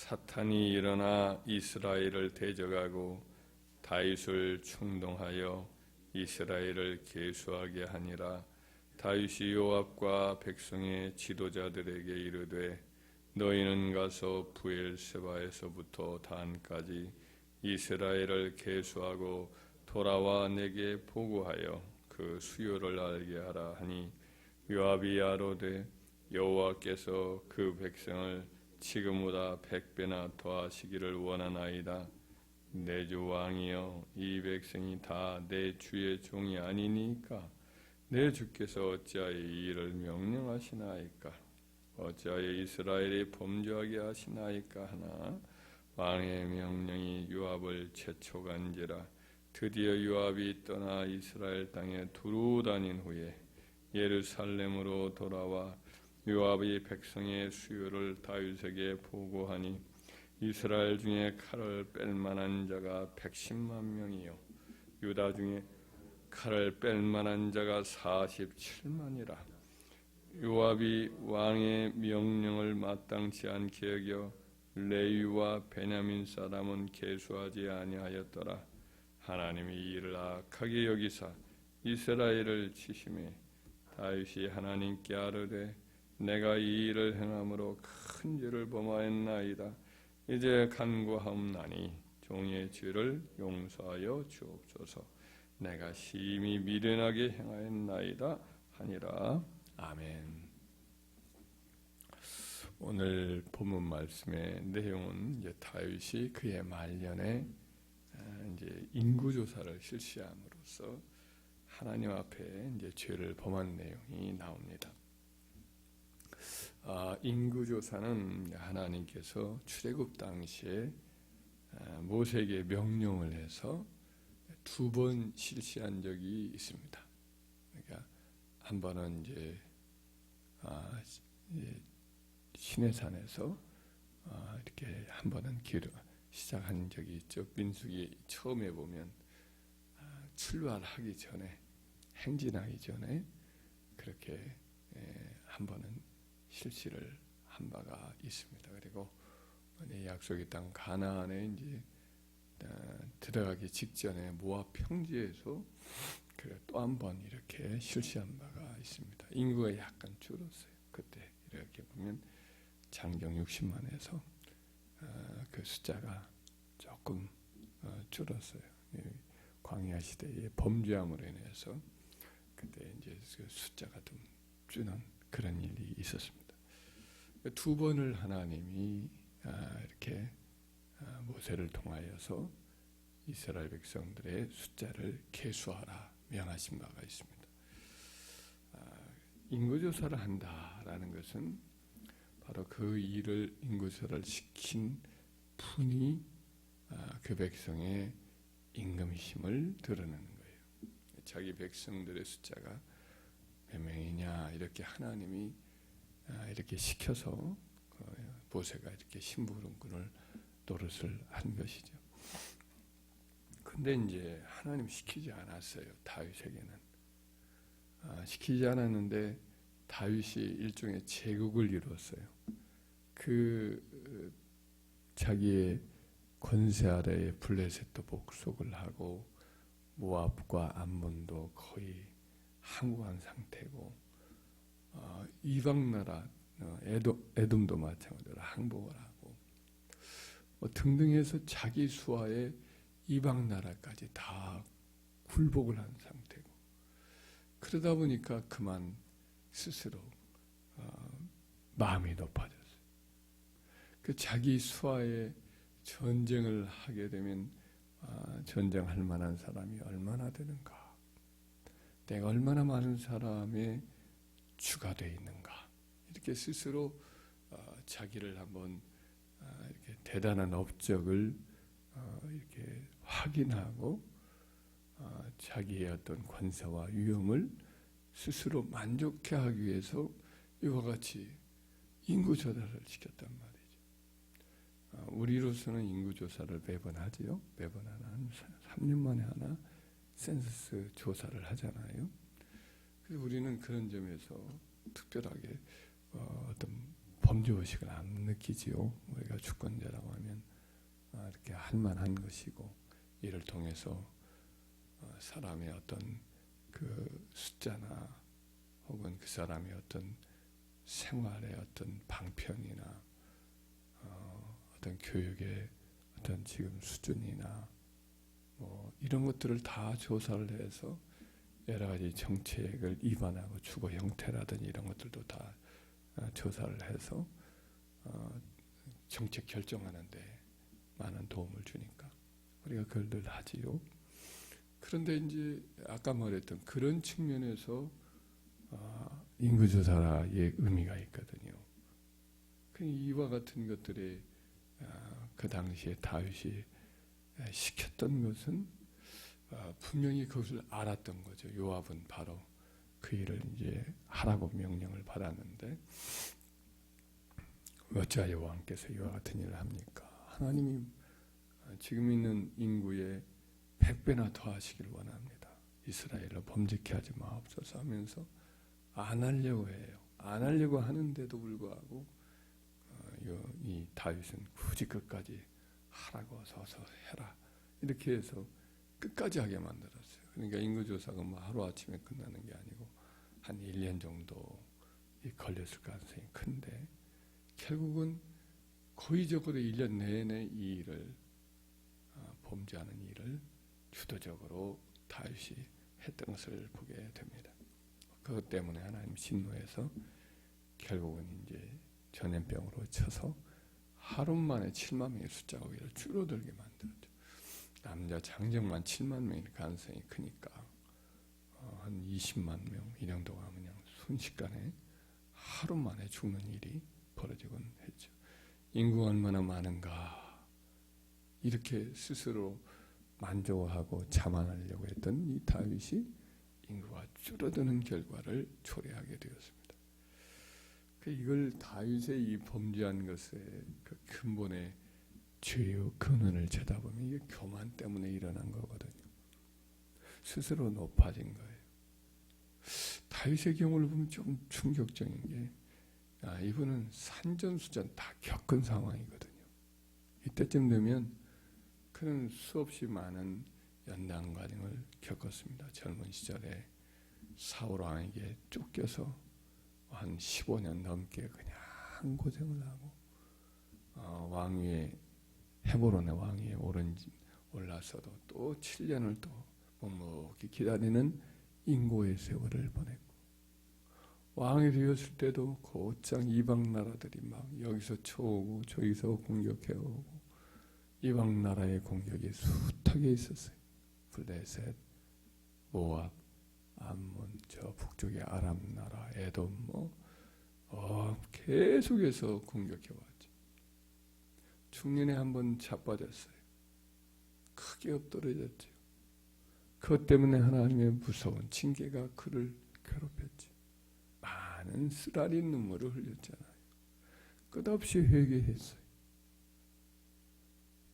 사탄이 일어나 이스라엘을 대적하고 다윗을 충동하여 이스라엘을 계수하게 하니라. 다윗이 요압과 백성의 지도자들에게 이르되 너희는 가서 브엘세바에서부터 단까지 이스라엘을 계수하고 돌아와 내게 보고하여 그 수요를 알게 하라 하니 요압이 아뢰되 여호와께서 그 백성을 지금보다 100배나 더하시기를 원하나이다. 내 주 왕이여, 이 백성이 다 내 주의 종이 아니니까 내 주께서 어찌하여 이 일을 명령하시나이까? 어찌하여 이스라엘이 범죄하게 하시나이까 하나 왕의 명령이 요압을 재촉한지라. 드디어 요압이 떠나 이스라엘 땅에 두루 다닌 후에 예루살렘으로 돌아와 요압이 백성의 수요를 다윗에게 보고하니 이스라엘 중에 칼을 뺄 만한 자가 110만 명이요 유다 중에 칼을 뺄 만한 자가 47만이라. 요압이 왕의 명령을 마땅치 않게 여겨 레위와 베냐민 사람은 계수하지 아니하였더라. 하나님이 이를 악하게 여기사 이스라엘을 치심해 다윗이 하나님께 아뢰되 내가 이 일을 행함으로 큰 죄를 범하였나이다. 이제 간구하옵나니 종의 죄를 용서하여 주옵소서. 내가 심히 미련하게 행하였나이다 하니라. 아멘. 오늘 본문 말씀의 내용은 이제 다윗이 그의 말년에 이제 인구 조사를 실시함으로써 하나님 앞에 이제 죄를 범한 내용이 나옵니다. 인구 조사는 하나님께서 출애굽 당시에 모세에게 명령을 해서 2번 실시한 적이 있습니다. 그러니까 한 번은 이제 시내산에서 이렇게 한 번은 시작한 적이 있죠. 민수기 처음에 보면 출발하기 전에 행진하기 전에 그렇게 한 번은 실시를 한 바가 있습니다. 그리고 약속의 땅 가나안에 이제 들어가기 직전에 모압 평지에서 또 한 번 이렇게 실시한 바가 있습니다. 인구가 약간 줄었어요. 그때 이렇게 보면 장정 60만에서 그 숫자가 조금 줄었어요. 광야 시대의 범죄함으로 인해서 그때 이제 그 숫자가 좀 주는 그런 일이 있었습니다. 2번을 하나님이 이렇게 모세를 통하여서 이스라엘 백성들의 숫자를 계수하라 명하신 바가 있습니다. 인구조사를 한다라는 것은 바로 그 일을 인구조사를 시킨 분이 그 백성의 임금이심을 드러내는 거예요. 자기 백성들의 숫자가 몇 명이냐 이렇게 하나님이 이렇게 시켜서 모세가 이렇게 심부름꾼을 노릇을 한 것이죠. 근데 이제 하나님 시키지 않았어요. 다윗에게는 시키지 않았는데 다윗이 일종의 제국을 이루었어요. 그 자기의 권세 아래에 블레셋도 복속을 하고 모압과 암몬도 거의 항구한 상태고 이방 나라 에돔도 마찬가지로 항복을 하고 등등 해서 자기 수하에 이방 나라까지 다 굴복을 한 상태고 그러다 보니까 그만 스스로 마음이 높아졌어요. 그 자기 수하에 전쟁을 하게 되면 전쟁할 만한 사람이 얼마나 되는가? 내가 얼마나 많은 사람의 주가 되어 있는가? 이렇게 스스로 자기를 한번 이렇게 대단한 업적을 이렇게 확인하고 자기의 어떤 권세와 위엄을 스스로 만족해 하기 위해서 이와 같이 인구조사를 시켰단 말이죠. 우리로서는 인구조사를 매번 하지요. 매번 하나, 한 3년 만에 하나 센서스 조사를 하잖아요. 그래서 우리는 그런 점에서 특별하게 어떤 범죄의식을 안 느끼지요. 우리가 주권자라고 하면 이렇게 할 만한 것이고, 이를 통해서 사람의 어떤 그 숫자나 혹은 그 사람의 어떤 생활의 어떤 방편이나 어떤 교육의 어떤 지금 수준이나 뭐 이런 것들을 다 조사를 해서 여러 가지 정책을 위반하고 주거 형태라든지 이런 것들도 다 조사를 해서 정책 결정하는데 많은 도움을 주니까 우리가 그걸 늘 하지요. 그런데 이제 아까 말했던 그런 측면에서 인구조사의 의미가 있거든요. 이와 같은 것들이 그 당시에 다윗이 시켰던 것은 분명히 그것을 알았던 거죠. 요압은 바로 그 일을 이제 하라고 명령을 받았는데 어찌하여 왕께서 이와 같은 일을 합니까? 하나님이 지금 있는 인구의 100배나 더 하시기를 원합니다. 이스라엘로 범죄케 하지 마옵소서 하면서 안 하려고 해요. 안 하려고 하는데도 불구하고 이 다윗은 굳이 끝까지 하라고 서서 해라 이렇게 해서 끝까지 하게 만들었어요. 그러니까 인구조사가 뭐 하루아침에 끝나는 게 아니고 한 1년 정도 걸렸을 가능성이 큰데 결국은 거의적으로 1년 내내 이 일을 범죄하는 일을 주도적으로 다윗이 했던 것을 보게 됩니다. 그것 때문에 하나님 진노해서 결국은 이제 전염병으로 쳐서 하루 만에 7만 명의 숫자가 오히려 줄어들게 만들었죠. 남자 장정만 7만 명일 가능성이 크니까 한 20만 명 이 정도가 그냥 순식간에 하루 만에 죽는 일이 벌어지곤 했죠. 인구가 얼마나 많은가 이렇게 스스로 만족하고 자만하려고 했던 이 다윗이 인구가 줄어드는 결과를 초래하게 되었습니다. 이걸 다윗의 이 범죄한 것의 그 근본의 죄의 근원을 쳐다보면 이게 교만 때문에 일어난 거거든요. 스스로 높아진 거예요. 다윗의 경우를 보면 좀 충격적인 게 이분은 산전수전 다 겪은 상황이거든요. 이때쯤 되면 그는 수없이 많은 연단 과정을 겪었습니다. 젊은 시절에 사울 왕에게 쫓겨서 한 15년 넘게 그냥 고생을 하고 왕위에 헤브론의 왕위에 올라서도 또 7년을 또 묵묵히 기다리는 인고의 세월을 보냈고 왕이 되었을 때도 곧장 이방 나라들이 막 여기서 쳐오고 저기서 공격해오고 이방 나라의 공격이 숱하게 있었어요. 블레셋, 모압, 암몬, 저 북쪽의 아람 나라, 에돔 계속해서 공격해왔죠. 중년에 한번 자빠졌어요. 크게 엎드러졌죠. 그것 때문에 하나님의 무서운 징계가 그를 괴롭혔지. 많은 쓰라린 눈물을 흘렸잖아요. 끝없이 회개했어요.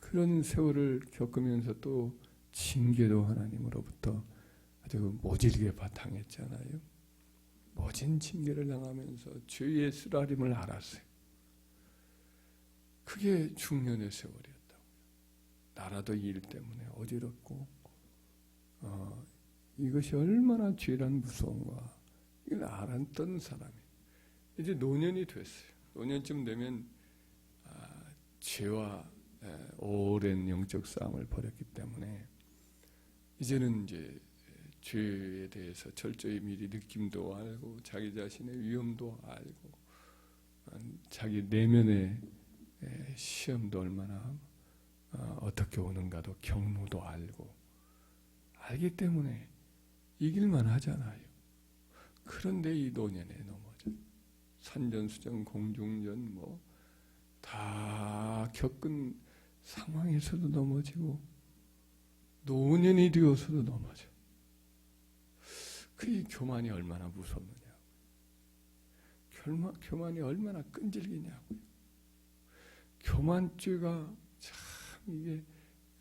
그런 세월을 겪으면서 또 징계도 하나님으로부터 아주 모질게 바탕했잖아요. 모진 징계를 당하면서 죄의 쓰라림을 알았어요. 그게 중년의 세월이었다고요. 나라도 일 때문에 어지럽고 이것이 얼마나 죄란 무서운가 이걸 알았던 사람이 이제 노년이 됐어요. 노년쯤 되면 죄와 오랜 영적 싸움을 벌였기 때문에 이제는 이제 죄에 대해서 철저히 미리 느낌도 알고 자기 자신의 위험도 알고 자기 내면의 시험도 얼마나 어떻게 오는가도 경로도 알기 때문에 이길만 하잖아요. 그런데 이 노년에 넘어져 산전수전 공중전 다 겪은 상황에서도 넘어지고 노년이 되어서도 넘어져. 그 교만이 얼마나 무섭느냐고. 교만이 얼마나 끈질기냐고요. 교만죄가 참 이게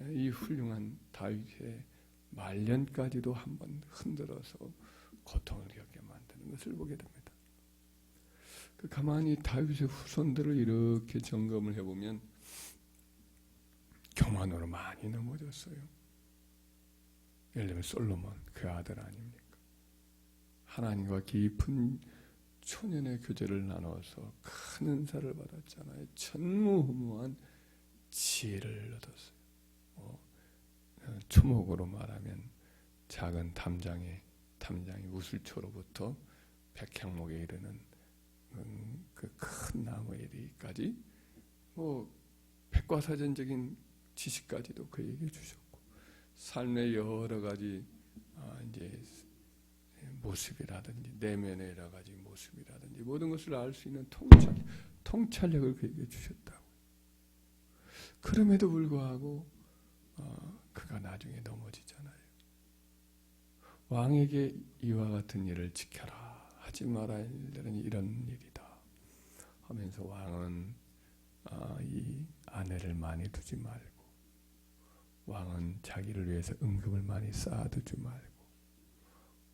이 훌륭한 다윗의 말년까지도 한번 흔들어서 고통을 겪게 만드는 것을 보게 됩니다. 가만히 다윗의 후손들을 이렇게 점검을 해보면 교만으로 많이 넘어졌어요. 예를 들면 솔로몬 그 아들 아닙니까? 하나님과 깊은 초년의 교제를 나눠서 큰 은사를 받았잖아요. 전무후무한 지혜를 얻었어요. 초목으로 말하면 작은 담장이 우슬초로부터 백향목에 이르는 그 큰 나무에 이르기까지 백과사전적인 지식까지도 그에게 주셨고, 삶의 여러 가지 이제 모습이라든지 내면의 여러 가지 모습이라든지 모든 것을 알 수 있는 통찰력을 그에게 주셨다고. 그럼에도 불구하고 그가 나중에 넘어지잖아요. 왕에게 이와 같은 일을 지켜라, 하지 말아야 되는 이런 일이다 하면서 왕은 이 아내를 많이 두지 말고, 왕은 자기를 위해서 은금을 많이 쌓아두지 말고,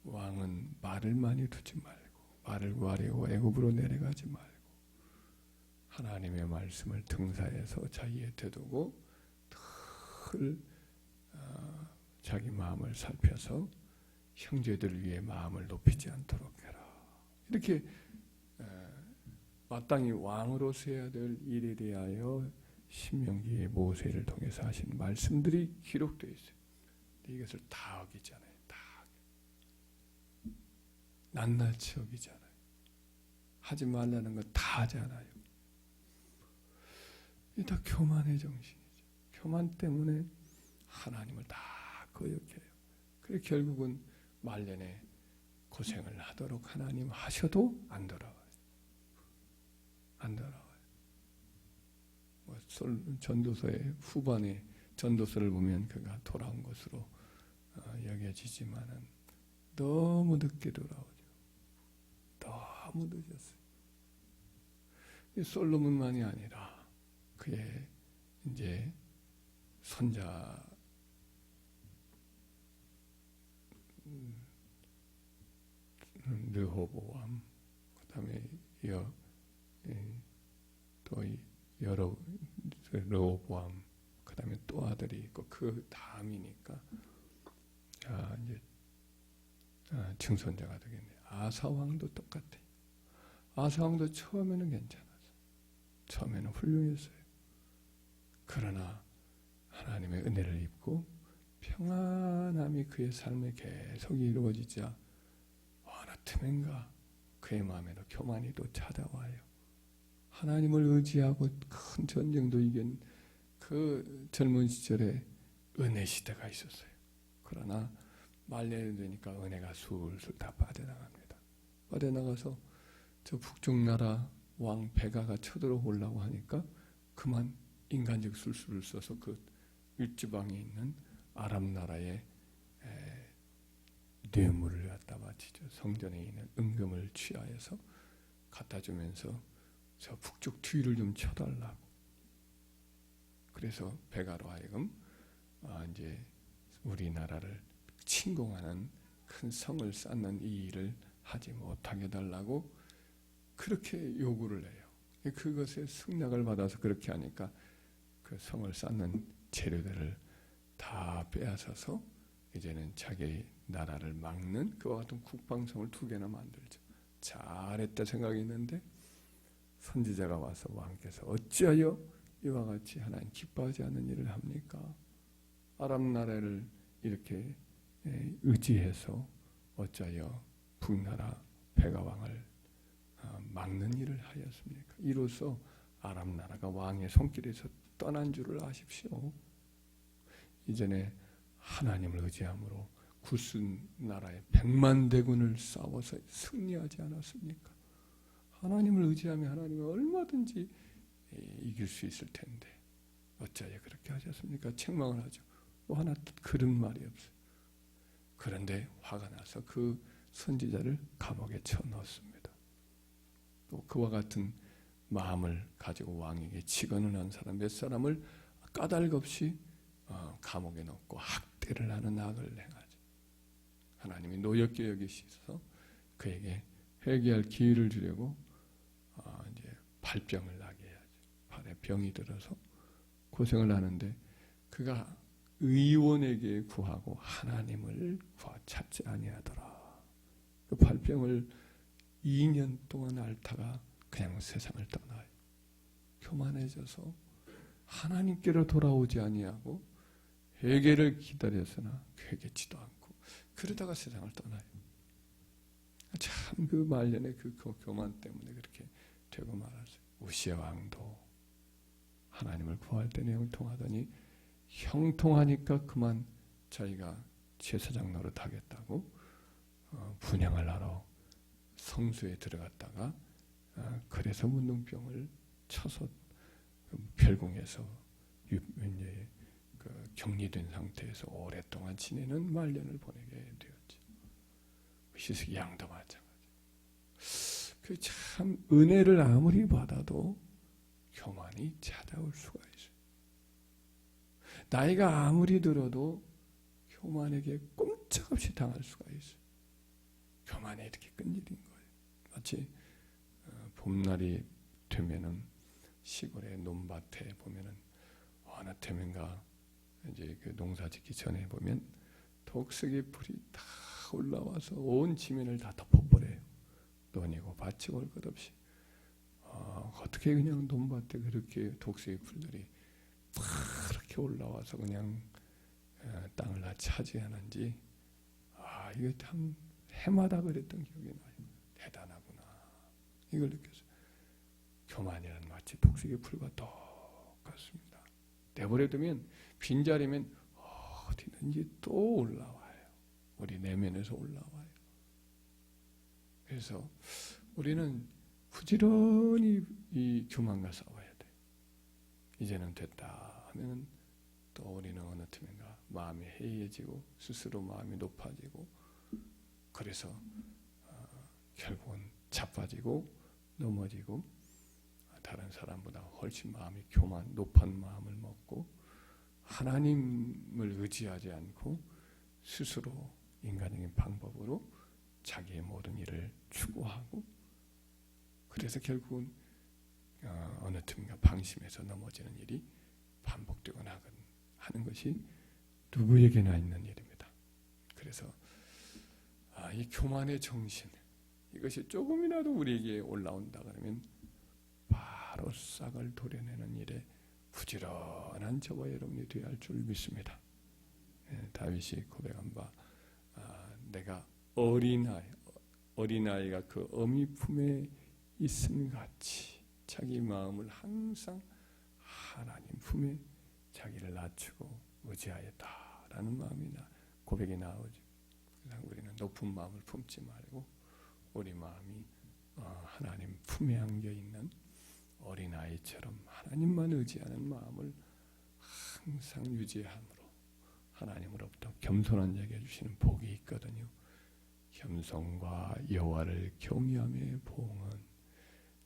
왕은 말을 많이 두지 말고, 말을 구하려고 애굽으로 내려가지 말고, 하나님의 말씀을 등사해서 자기에 되두고 늘 자기 마음을 살펴서 형제들 위해 마음을 높이지 않도록 해라. 이렇게 마땅히 왕으로서 해야 될 일에 대하여 신명기의 모세를 통해서 하신 말씀들이 기록되어 있어요. 이것을 다 어기잖아요. 다 낱낱이 어기잖아요. 하지 말라는 거 다 하잖아요. 이게 다 교만의 정신이죠. 교만 때문에 하나님을 다 거역해요. 그래 결국은 말년에 고생을 하도록 하나님 하셔도 안 돌아와요. 안 돌아와요. 전도서의 후반에 전도서를 보면 그가 돌아온 것으로 여겨지지만은 너무 늦게 돌아오죠. 너무 늦었어요. 솔로몬만이 아니라 그의 이제 손자 르호보암, 그다음에 또 여러 르호보암, 그다음에 또 아들이 있고 그 다음이니까 이제 증손자가 되겠네요. 아사 왕도 똑같아요. 아사 왕도 처음에는 괜찮았어요. 처음에는 훌륭했어요. 그러나 하나님의 은혜를 입고 평안함이 그의 삶에 계속 이루어지자 어느 틈엔가 그의 마음에도 교만이 또 찾아와요. 하나님을 의지하고 큰 전쟁도 이긴 그 젊은 시절에 은혜 시대가 있었어요. 그러나 말년이 되니까 은혜가 술술 다 빠져나갑니다. 빠져나가서 저 북쪽 나라 왕 베가가 쳐들어오려고 하니까 그만 인간적 술수를 써서 그 윗지방에 있는 아람 나라의 뇌물을 갖다 바치죠. 성전에 있는 은금을 취하여서 갖다 주면서 저 북쪽 뒤를 좀 쳐달라고. 그래서 베가로 하여금 이제 우리나라를 침공하는 큰 성을 쌓는 이 일을 하지 못하게 해달라고 그렇게 요구를 해요. 그것에 승낙을 받아서 그렇게 하니까 그 성을 쌓는 재료들을 다 빼앗아서 이제는 자기 나라를 막는 그와 같은 국방성을 2개나 만들죠. 잘했다 생각이 있는데 선지자가 와서 왕께서 어찌하여 이와 같이 하나님 기뻐하지 않는 일을 합니까? 아람 나라를 이렇게 의지해서 어찌하여 북나라 베가 왕을 막는 일을 하였습니까? 이로써 아람 나라가 왕의 손길에서 떠난 줄을 아십시오. 이전에 하나님을 의지함으로 구스 나라의 100만 대군을 싸워서 승리하지 않았습니까? 하나님을 의지하면 하나님은 얼마든지 이길 수 있을 텐데 어찌하여 그렇게 하셨습니까? 책망을 하죠. 뭐 하나 그런 말이 없어요. 그런데 화가 나서 그 선지자를 감옥에 쳐넣었습니다. 또 그와 같은 마음을 가지고 왕에게 직언을 한 사람 몇 사람을 까닭없이 감옥에 넣고 학대를 하는 악을 행하죠. 하나님이 노엽게 여기셔서 그에게 회개할 기회를 주려고 발병을 나게 해야죠. 발에 병이 들어서 고생을 하는데 그가 의원에게 구하고 하나님을 찾지 아니하더라. 그 발병을 2년 동안 앓다가 그냥 세상을 떠나요. 교만해져서 하나님께로 돌아오지 아니하고 회개를 기다렸으나 회개치도 않고 그러다가 세상을 떠나요. 참 그 말년에 그 교만 때문에 그렇게 되고 말았어요. 우시야 왕도 하나님을 구할 때는 형통하더니 형통하니까 그만 자기가 제사장 노릇하겠다고 분향을 하러 성수에 들어갔다가 그래서 문둥병을 쳐서 별궁에서 격리된 상태에서 오랫동안 지내는 말년을 보내게 되었지. 시스기 양도 마찬가지. 그 참 은혜를 아무리 받아도 교만이 찾아올 수가 있어요. 나이가 아무리 들어도 교만에게 꼼짝없이 당할 수가 있어요. 교만이 이렇게 끈질긴 거예요. 마치 봄날이 되면은 시골의 논밭에 보면은 어느 틈인가 이제 그 농사 짓기 전에 보면 독수리 풀이 다 올라와서 온 지면을 다 덮어버려요. 논이고 밭이고 할 것 없이. 어떻게 그냥 논밭에 그렇게 독수리 풀들이 그렇게 올라와서 그냥 땅을 다 차지하는지 이거 참 해마다 그랬던 기억이 나요. 대단하구나. 이걸 느꼈어요. 교만이란 마치 독수리 풀과 똑같습니다. 내버려두면 빈자리면 어디든지 또 올라와요. 우리 내면에서 올라와요. 그래서 우리는 부지런히 이 교만과 싸워야 돼. 이제는 됐다 하면 또 우리는 어느 틈인가 마음이 해이해지고 스스로 마음이 높아지고 그래서 결국은 자빠지고 넘어지고 다른 사람보다 훨씬 마음이 높은 마음을 먹고 하나님을 의지하지 않고 스스로 인간적인 방법으로 자기의 모든 일을 추구하고 그래서 결국은 어느 틈인가 방심해서 넘어지는 일이 반복되곤 하는 것이 누구에게나 있는 일입니다. 그래서 이 교만의 정신 이것이 조금이라도 우리에게 올라온다 그러면 바로 싹을 도려내는 일에 부지런한 저와 여러분이 되어야 할 줄 믿습니다. 다윗이 고백한 바 내가 어린아이가 그 어미 품에 있음 같이 자기 마음을 항상 하나님 품에 자기를 낮추고 의지하였다라는 마음이 고백이 나오죠. 우리는 높은 마음을 품지 말고 우리 마음이 하나님 품에 안겨있는 어린아이처럼 하나님만 의지하는 마음을 항상 유지함으로 하나님으로부터 겸손한 자에게 주시는 복이 있거든요. 겸손과 여호와를 경외함의 보응은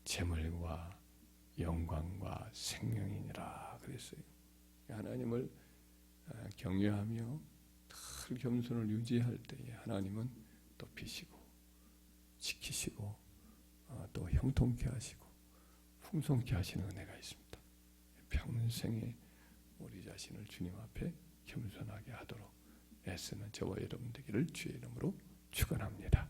재물과 영광과 생명이니라 그랬어요. 하나님을 경외하며 늘 겸손을 유지할 때에 하나님은 높이시고 지키시고 또 형통케 하시고 풍성케 하시는 은혜가 있습니다. 평생에 우리 자신을 주님 앞에 겸손하게 하도록 애쓰는 저와 여러분 되기를 주의 이름으로 축원합니다.